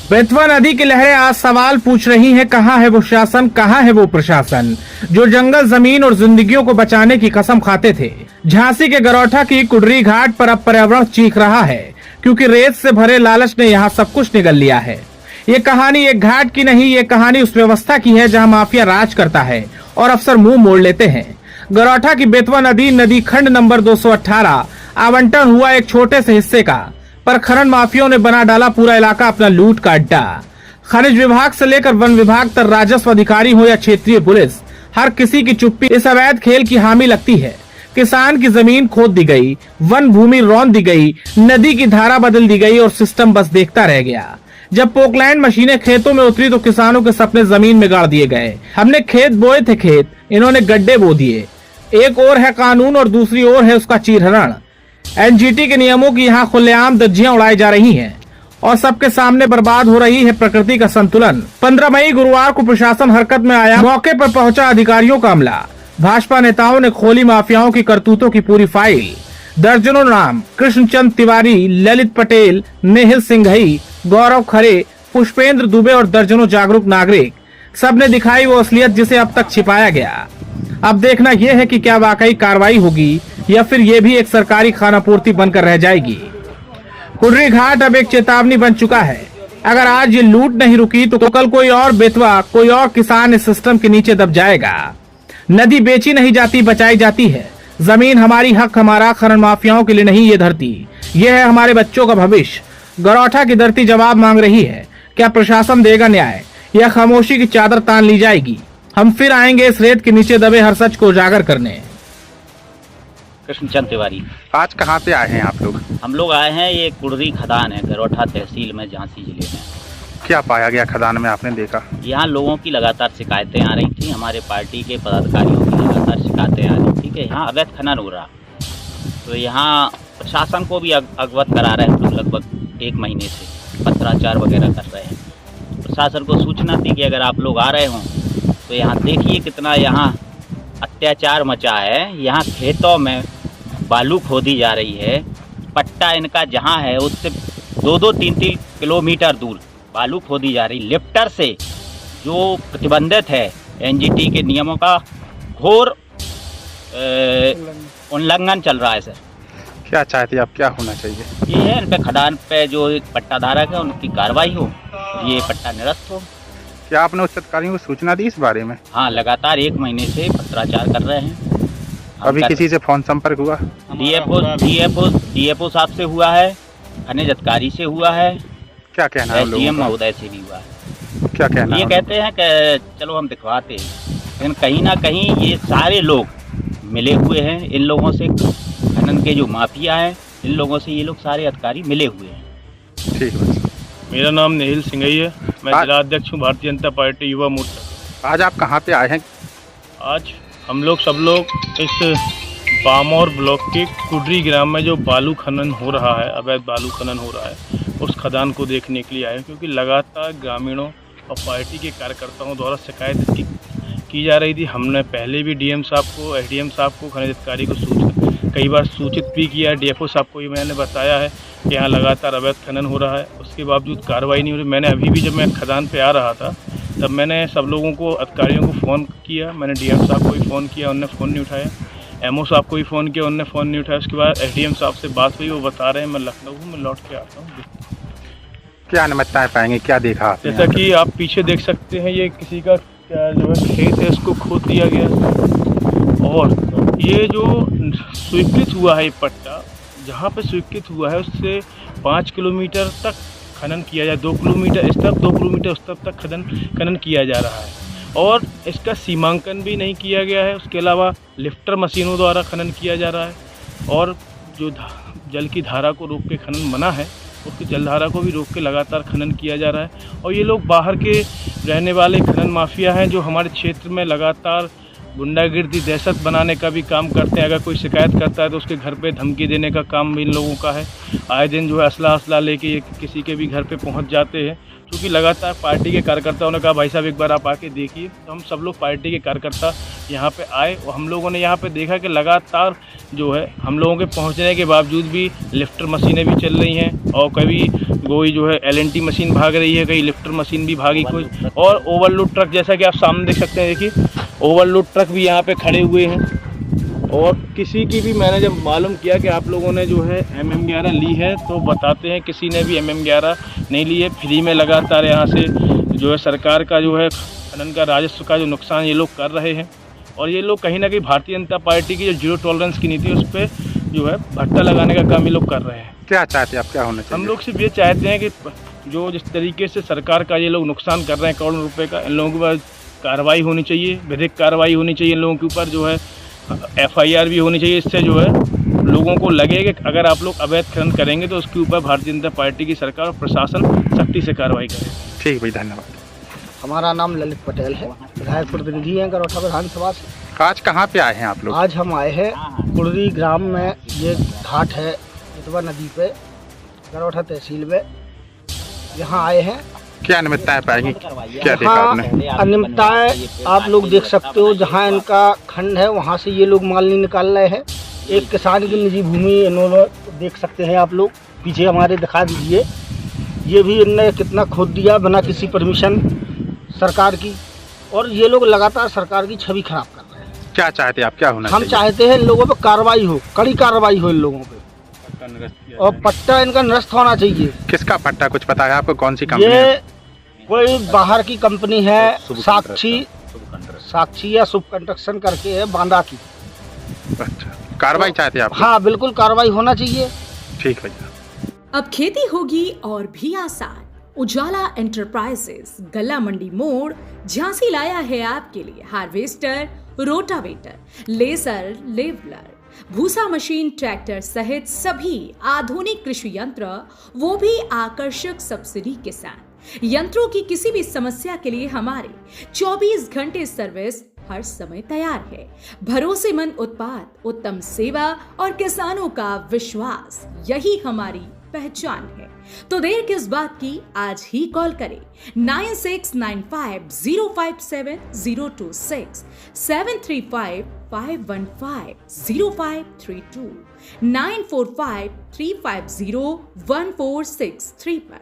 बेतवा नदी की लहरें आज सवाल पूछ रही हैं, कहाँ है वो शासन, कहाँ है वो प्रशासन जो जंगल, जमीन और जिंदगियों को बचाने की कसम खाते थे। झांसी के गरौठा की कुडरी घाट पर अब पर्यावरण चीख रहा है, क्योंकि रेत से भरे लालच ने यहाँ सब कुछ निगल लिया है। ये कहानी एक घाट की नहीं, ये कहानी उस व्यवस्था की है जहाँ माफिया राज करता है और अफसर मुंह मोड़ लेते हैं। गरौठा की बेतवा नदी खंड नंबर 218 आवंटन हुआ एक छोटे से हिस्से का, पर खनन माफियाओं ने बना डाला पूरा इलाका अपना लूट का अड्डा। खनिज विभाग से लेकर वन विभाग तक, राजस्व अधिकारी हो या क्षेत्रीय पुलिस, हर किसी की चुप्पी इस अवैध खेल की हामी लगती है। किसान की जमीन खोद दी गई, वन भूमि रौंद दी गई, नदी की धारा बदल दी गई और सिस्टम बस देखता रह गया। जब पोकलैंड मशीनें खेतों में उतरी तो किसानों के सपने जमीन में गाड़ दिए गए। हमने खेत बोए थे, खेत इन्होंने गड्ढे बो दिए। एक ओर है कानून और दूसरी ओर है उसका चीरहरण। एनजीटी के नियमों की यहाँ खुलेआम धज्जियां उड़ाई जा रही हैं और सबके सामने बर्बाद हो रही है प्रकृति का संतुलन। 15 मई गुरुवार को प्रशासन हरकत में आया। मौके पर पहुंचा अधिकारियों का अमला। भाजपा नेताओं ने खोली माफियाओं की करतूतों की पूरी फाइल। दर्जनों नाम, कृष्णचंद तिवारी, ललित पटेल, नेहिल सिंघई, गौरव खरे, पुष्पेंद्र दुबे और दर्जनों जागरूक नागरिक, सबने दिखाई वो असलियत जिसे अब तक छिपाया गया। अब देखना यह है कि क्या वाकई कार्रवाई होगी या फिर ये भी एक सरकारी खानापूर्ति बनकर रह जाएगी। कुडरी घाट अब एक चेतावनी बन चुका है। अगर आज ये लूट नहीं रुकी तो कल कोई और बेतवा, कोई और किसान इस सिस्टम के नीचे दब जाएगा। नदी बेची नहीं जाती, बचाई जाती है। जमीन हमारी, हक हमारा। खनन माफियाओं के लिए नहीं ये धरती, ये है हमारे बच्चों का भविष्य। गरौठा की धरती जवाब मांग रही है। क्या प्रशासन देगा न्याय या खामोशी की चादर तान ली जाएगी? हम फिर आएंगे इस रेत के नीचे दबे हर सच को उजागर करने। कृष्णचंद तिवारी। आज कहाँ पे आए हैं आप लोग? हम लोग आए हैं, ये कुडरी खदान है, गरौठा तहसील में, झांसी जिले में। क्या पाया गया खदान में, आपने देखा? यहाँ लोगों की लगातार शिकायतें आ रही थी, हमारे पार्टी के पदाधिकारियों की लगातार शिकायतें आ रही थी कि यहाँ अवैध खनन हो रहा। तो यहाँ प्रशासन को भी अवगत करा रहे हैं, तो लगभग 1 महीने से पत्राचार वगैरह कर रहे हैं। प्रशासन को सूचना थी कि अगर आप लोग आ रहे हों तो यहाँ देखिए कितना यहाँ अत्याचार मचा है। यहाँ खेतों में बालू खोदी जा रही है। पट्टा इनका जहाँ है उससे 2-2, 3-3 किलोमीटर दूर बालू खोदी जा रही लिफ्टर से, जो प्रतिबंधित है। एनजीटी के नियमों का घोर उल्लंघन चल रहा है सर। क्या चाहते आप, क्या होना चाहिए? ये है इन पे खदान पे जो पट्टा धारक है उनकी कार्रवाई हो, ये पट्टा निरस्त हो। क्या आपने उच्च अधिकारियों को सूचना दी इस बारे में? हाँ, लगातार 1 महीने से पत्राचार कर रहे हैं। अभी किसी से फोन संपर्क हुआ? डीएफओ साहब से हुआ है, खनिज अधिकारी से हुआ है, क्या कहना है? एसडीएम महोदय से भी हुआ है। क्या कहना? ये कहते हैं कि चलो हम दिखवाते हैं, लेकिन कहीं ना कहीं ये सारे लोग मिले हुए हैं। इन लोगों से, खनन के जो माफिया हैं, इन लोगों से ये लोग सारे अधिकारी मिले हुए हैं। ठीक है। मेरा नाम नेहिल सिंघई है, मैं जिला अध्यक्ष हूँ भारतीय जनता पार्टी युवा मोर्चा। आज आप कहाँ पे आए हैं? आज हम लोग सब लोग इस बामौर ब्लॉक के कुडरी ग्राम में जो बालू खनन हो रहा है, अवैध बालू खनन हो रहा है, उस खदान को देखने के लिए आए हैं। क्योंकि लगातार ग्रामीणों और पार्टी के कार्यकर्ताओं द्वारा शिकायत की जा रही थी। हमने पहले भी डीएम साहब को, एसडीएम साहब को, खनिज अधिकारी को कई बार सूचित भी किया है। डीएफओ साहब को भी मैंने बताया है कि यहाँ लगातार अवैध खनन हो रहा है, उसके बावजूद कार्रवाई नहीं हो रही। मैंने अभी भी, जब मैं खदान पे आ रहा था, तब मैंने सब लोगों को, अधिकारियों को फ़ोन किया। मैंने डीएम साहब को भी फ़ोन किया, उन्होंने फ़ोन नहीं उठाया। एमओ साहब को भी फ़ोन किया, उन्होंने फ़ोन नहीं उठाया। उसके बाद एसडीएम साहब से बात हुई, वो बता रहे हैं मैं लखनऊ हूँ, मैं लौट के आता हूँ। क्या अनुमति पाएंगे, क्या देखा आपने? जैसा कि आप पीछे देख सकते हैं, ये किसी का क्या जो है खेत है, इसको खोद दिया गया। और ये जो स्वीकृत हुआ है, ये पट्टा जहाँ पे स्वीकृत हुआ है उससे 5 किलोमीटर तक खनन किया जाए, 2 किलोमीटर इस तरफ, 2 किलोमीटर उस तरफ तक खनन किया जा रहा है। और इसका सीमांकन भी नहीं किया गया है। उसके अलावा लिफ्टर मशीनों द्वारा खनन किया जा रहा है। और जो जल की धारा को रोक के खनन मना है, उसकी जलधारा को भी रोक के लगातार खनन किया जा रहा है। और ये लोग बाहर के रहने वाले खनन माफिया हैं, जो हमारे क्षेत्र में लगातार गुंडागिर्दी, दहशत बनाने का भी काम करते हैं। अगर कोई शिकायत करता है तो उसके घर पे धमकी देने का काम इन लोगों का है। आए दिन जो है असला लेके ये किसी के भी घर पे पहुंच जाते हैं। क्योंकि लगातार पार्टी के कार्यकर्ताओं ने कहा भाई साहब एक बार आप आके देखिए, तो हम सब लोग पार्टी के कार्यकर्ता यहाँ पे आए और हम लोगों ने यहाँ पे देखा कि लगातार जो है हम लोगों के पहुँचने के बावजूद भी लिफ्टर मशीनें भी चल रही हैं और कभी कोई जो है LNT मशीन भाग रही है, कहीं लिफ्टर मशीन भी भागी कुछ, और ओवरलोड ट्रक जैसा कि आप सामने देख सकते हैं। देखिए ओवरलोड ट्रक भी यहाँ पे खड़े हुए हैं। और किसी की भी मैंने जब मालूम किया कि आप लोगों ने जो है MM11 ली है, तो बताते हैं किसी ने भी MM11 नहीं ली है। फ्री में लगातार यहाँ से जो है सरकार का जो है खनन का राजस्व का जो नुकसान ये लोग कर रहे हैं। और ये लोग कहीं ना कहीं भारतीय जनता पार्टी की जो जीरो टॉलरेंस की नीति है उस पर जो है भट्टा लगाने का काम ये लोग कर रहे हैं। क्या चाहते हैं आप, क्या होना चाहिए? हम लोग सिर्फ ये चाहते हैं कि जो जिस तरीके से सरकार का ये लोग नुकसान कर रहे हैं करोड़ों रुपए का, इन लोगों के ऊपर कार्रवाई होनी चाहिए, विधिक कार्रवाई होनी चाहिए इन लोगों के ऊपर, जो है FIR भी होनी चाहिए। इससे जो है लोगों को लगे कि अगर आप लोग अवैध खनन करेंगे तो उसके ऊपर भारतीय जनता पार्टी की सरकार और प्रशासन सख्ती से कार्रवाई करे। ठीक भाई, धन्यवाद। हमारा नाम ललित पटेल है, विधायक प्रतिनिधि हैं गरौठा विधानसभा से। आज कहाँ पे आए हैं आप लोग? आज हम आए हैं कुड़री ग्राम में, ये घाट है इतवा नदी पे, गरौठा तहसील में, यहाँ आए हैं। क्या अनियमितताएं पाएंगी, क्या देखा आपने? अनियमितताएं आप लोग देख सकते हो, जहाँ इनका खंड है वहाँ से ये लोग माल नहीं निकाल रहे हैं। एक किसान की निजी भूमि इन्होंने देख सकते हैं आप लोग, पीछे हमारे दिखा दीजिए, ये भी इनने कितना खोद दिया बिना किसी परमिशन सरकार की, और ये लोग लगातार सरकार की छवि खराब कर रहे हैं। क्या चाहते हैं आप, क्या होना हम चाहिए? चाहते हैं इन लोगों पे कार्रवाई हो, कड़ी कार्रवाई हो इन लोगों पे, और पट्टा इनका निरस्त होना चाहिए। किसका पट्टा कुछ पता है आपको? कौन सी कंपनी ये है? कोई बाहर की कंपनी है, साक्षी या शुभ कंस्ट्रक्शन करके है, बांदा की। अच्छा, कार्रवाई चाहते हैं आप? हाँ बिल्कुल, कार्रवाई होना चाहिए। ठीक भैया। अब खेती होगी और भी आसान। उजाला एंटरप्राइजेस गला मंडी मोड़ झांसी लाया है आपके लिए हार्वेस्टर, रोटावेटर, लेजर, लेवलर, भूसा मशीन, ट्रैक्टर सहित सभी आधुनिक कृषि यंत्र, वो भी आकर्षक सब्सिडी के साथ। यंत्रों की किसी भी समस्या के लिए हमारे 24 घंटे सर्विस हर समय तैयार है। भरोसेमंद उत्पाद, उत्तम सेवा और किसानों का विश्वास, यही हमारी पहचान है। तो देर किस बात की, आज ही कॉल करें 9695057026, 7355150532, 9453501463 पर।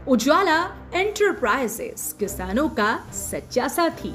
उजाला एंटरप्राइजेस, किसानों का सच्चा साथी।